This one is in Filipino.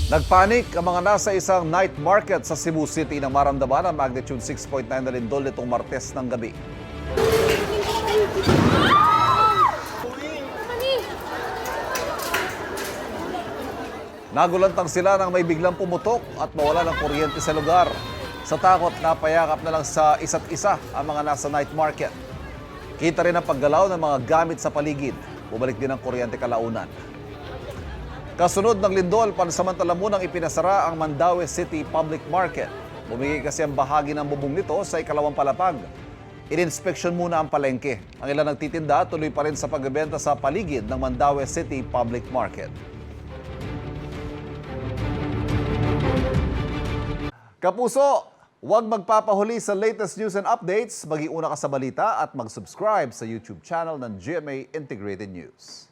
Nagpanik ang mga nasa isang night market sa Cebu City nang maramdaman ang magnitude 6.9 na lindol nitong Martes ng gabi. Nagulantang sila nang may biglang pumutok at mawala ng kuryente sa lugar. Sa takot, napayakap na lang sa isa't isa ang mga nasa night market. Kita rin ang paggalaw ng mga gamit sa paligid. Bumalik din ang kuryente kalaunan. Kasunod ng lindol, pansamantala munang ipinasara ang Mandaue City Public Market. Bumigay kasi ang bahagi ng bubong nito sa ikalawang palapag. Ininspeksyon muna ang palengke. Ang ilan nagtitinda tuloy pa rin sa pagbebenta sa paligid ng Mandaue City Public Market. Kapuso, huwag magpapahuli sa latest news and updates. Mag-iuna ka sa balita at mag-subscribe sa YouTube channel ng GMA Integrated News.